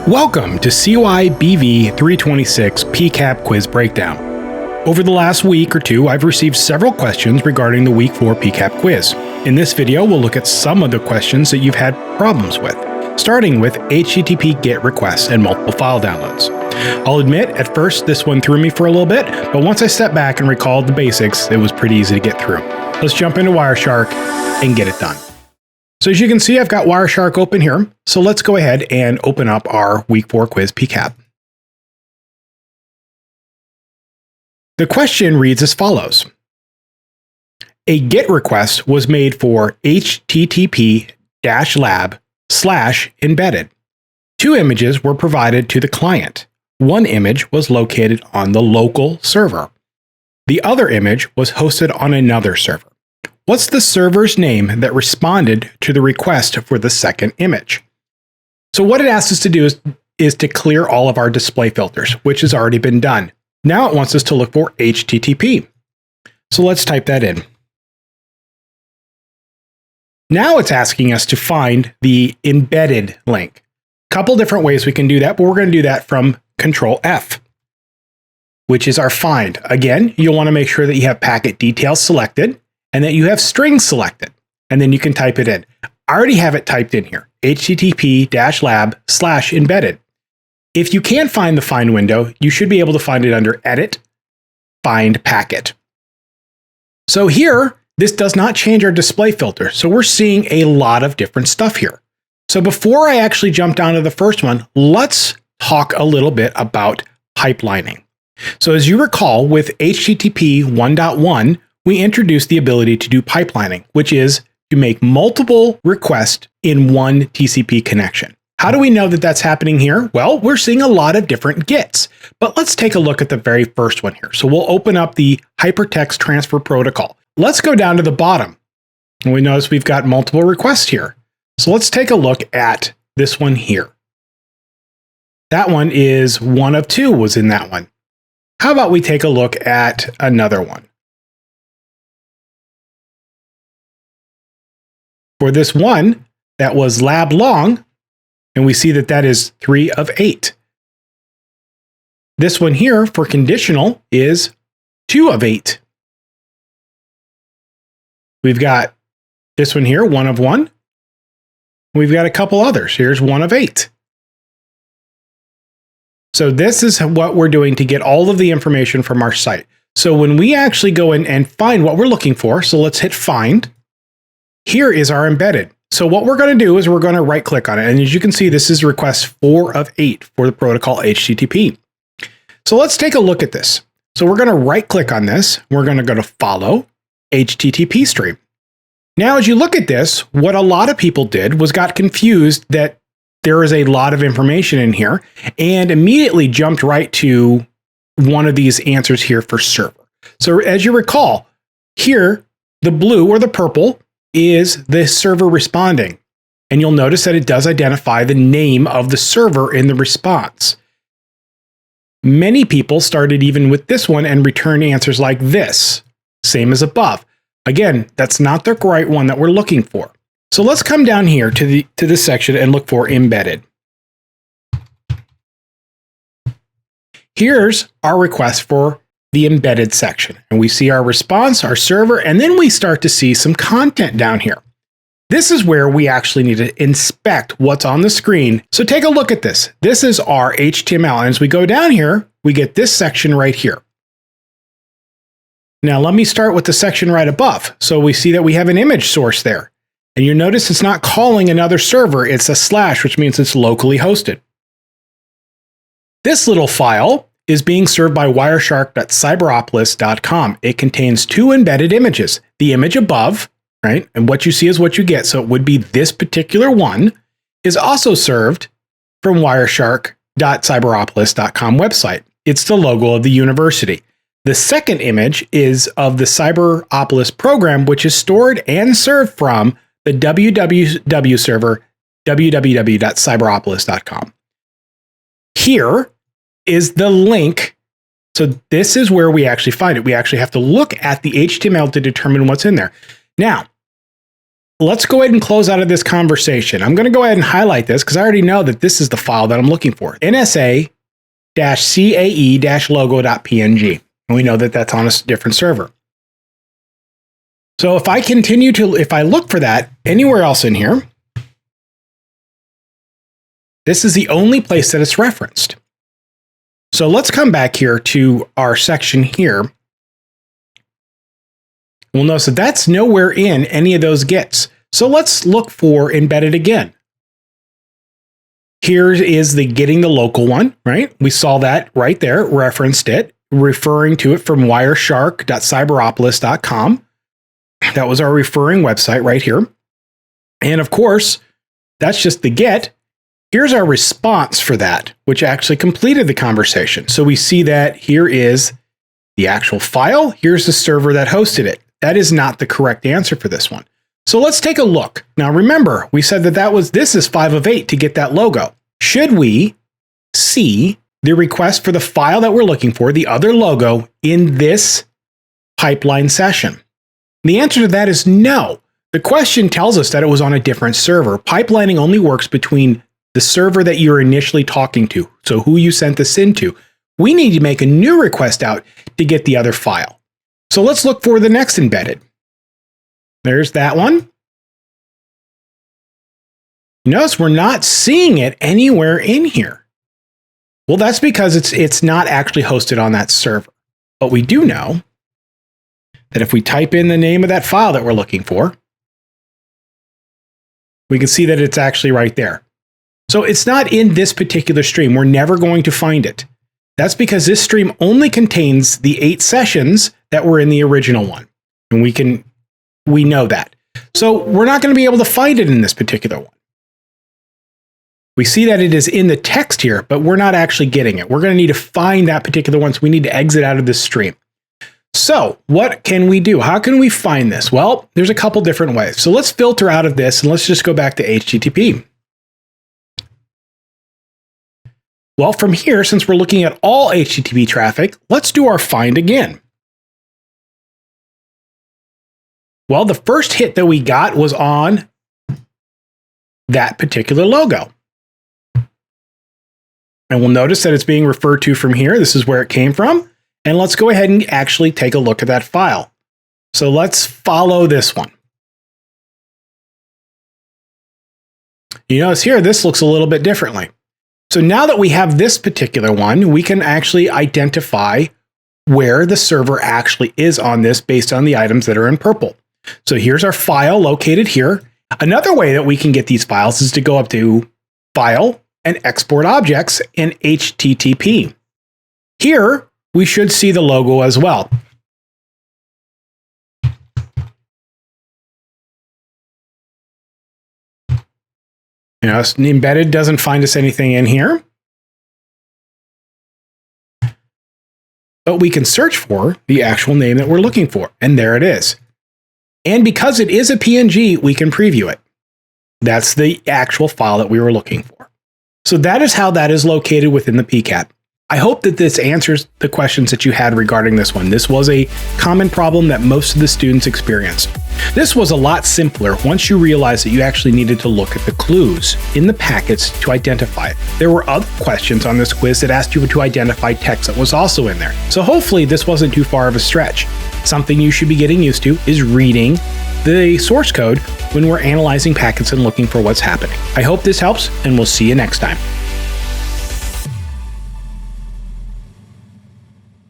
Welcome to CYBV 326 PCAP Quiz Breakdown. Over the last week or two, I've received several questions regarding the Week 4 PCAP quiz. In this video, we'll look at some of the questions that you've had problems with, starting with HTTP GET requests and multiple file downloads. I'll admit, at first this one threw me for a little bit, but once I stepped back and recalled the basics, it was pretty easy to get through. Let's jump into Wireshark and get it done. So as you can see, I've got Wireshark open here. So let's go ahead and open up our Week 4 quiz PCAP. The question reads as follows. A GET request was made for http-lab/embedded. Two images were provided to the client. One image was located on the local server. The other image was hosted on another server. What's the server's name that responded to the request for the second image? So what it asks us to do is to clear all of our display filters, which has already been done. Now it wants us to look for HTTP. So let's type that in. Now it's asking us to find the embedded link. A couple different ways we can do that, but we're going to do that from Control F, which is our find. Again, you'll want to make sure that you have packet details selected and that you have strings selected, and then you can type it in. I already have it typed in here, http-lab/embedded. If you can't find the find window, you should be able to find it under Edit, Find Packet. So here, this does not change our display filter, so we're seeing a lot of different stuff here. So before I actually jump down to the first one, let's talk a little bit about pipelining. So as you recall, with HTTP 1.1, we introduced the ability to do pipelining, which is to make multiple requests in one TCP connection. How do we know that that's happening here? Well, we're seeing a lot of different GETs, but let's take a look at the very first one here. So we'll open up the Hypertext Transfer Protocol. Let's go down to the bottom. And we notice we've got multiple requests here. So let's take a look at this one here. That one is one of two was in that one. How about we take a look at another one? For this one, that was lab long, and we see that that is 3 of 8. This one here for conditional is 2 of 8. We've got this one here, 1 of 1. We've got a couple others. Here's 1 of 8. So this is what we're doing to get all of the information from our site. So when we actually go in and find what we're looking for, so let's hit find. Here is our embedded. So what we're going to do is we're going to right click on it. And as you can see, this is request 4 of 8 for the protocol HTTP. So let's take a look at this. So we're going to right click on this. We're going to go to follow HTTP stream. Now, as you look at this, what a lot of people did was got confused that there is a lot of information in here and immediately jumped right to one of these answers here for server. So as you recall, here, the blue or the purple is the server responding. And you'll notice that it does identify the name of the server in the response. Many people started even with this one and returned answers like this, same as above. Again, that's not the right one that we're looking for. So let's come down here to this section and look for embedded. Here's our request for the embedded section. And we see our response, our server, and then we start to see some content down here. This is where we actually need to inspect what's on the screen. So take a look at this. This is our HTML. And as we go down here, we get this section right here. Now let me start with the section right above. So we see that we have an image source there. And you notice it's not calling another server, it's a /, which means it's locally hosted. This little file is being served by wireshark.cyberopolis.com. It contains 2 embedded images. The image above, right, and what you see is what you get, so it would be this particular one, is also served from wireshark.cyberopolis.com website. It's the logo of the university. The second image is of the CyberOpolis program, which is stored and served from the www server, www.cyberopolis.com. Here is the link. So this is where we actually find it. We actually have to look at the HTML to determine what's in there. Now, let's go ahead and close out of this conversation. I'm going to go ahead and highlight this because I already know that this is the file that I'm looking for. NSA-CAE-logo.png. And we know that that's on a different server. So if I if I look for that anywhere else in here, this is the only place that it's referenced. So let's come back here to our section here. We'll notice that that's nowhere in any of those gets. So let's look for embedded again. Here is the getting the local one, right? We saw that right there, referenced it, referring to it from wireshark.cyberopolis.com. That was our referring website right here. And of course, that's just the get. Here's our response for that, which actually completed the conversation. So we see that here is the actual file. Here's the server that hosted it. That is not the correct answer for this one. So let's take a look. Now remember, we said that this is 5 of 8 to get that logo. Should we see the request for the file that we're looking for, the other logo, in this pipeline session? The answer to that is no. The question tells us that it was on a different server. Pipelining only works between the server that you're initially talking to, so who you sent this into. We need to make a new request out to get the other file. So let's look for the next embedded. There's that one. Notice we're not seeing it anywhere in here. Well, that's because it's not actually hosted on that server. But we do know that if we type in the name of that file that we're looking for, we can see that it's actually right there. So it's not in this particular stream. We're never going to find it. That's because this stream only contains the 8 sessions that were in the original one. And we know that. So we're not going to be able to find it in this particular one. We see that it is in the text here, but we're not actually getting it. We're going to need to find that particular one, so we need to exit out of this stream. So what can we do? How can we find this? Well, there's a couple different ways. So let's filter out of this and let's just go back to HTTP. Well, from here, since we're looking at all HTTP traffic, let's do our find again. Well, the first hit that we got was on that particular logo. And we'll notice that it's being referred to from here. This is where it came from. And let's go ahead and actually take a look at that file. So let's follow this one. You notice here, this looks a little bit differently. So now that we have this particular one, we can actually identify where the server actually is on this based on the items that are in purple. So here's our file located here. Another way that we can get these files is to go up to File and Export Objects in HTTP. Here, we should see the logo as well. You know, embedded doesn't find us anything in here. But we can search for the actual name that we're looking for, and there it is. And because it is a PNG, we can preview it. That's the actual file that we were looking for. So that is how that is located within the PCAP. I hope that this answers the questions that you had regarding this one. This was a common problem that most of the students experienced. This was a lot simpler once you realized that you actually needed to look at the clues in the packets to identify it. There were other questions on this quiz that asked you to identify text that was also in there. So hopefully this wasn't too far of a stretch. Something you should be getting used to is reading the source code when we're analyzing packets and looking for what's happening. I hope this helps, and we'll see you next time.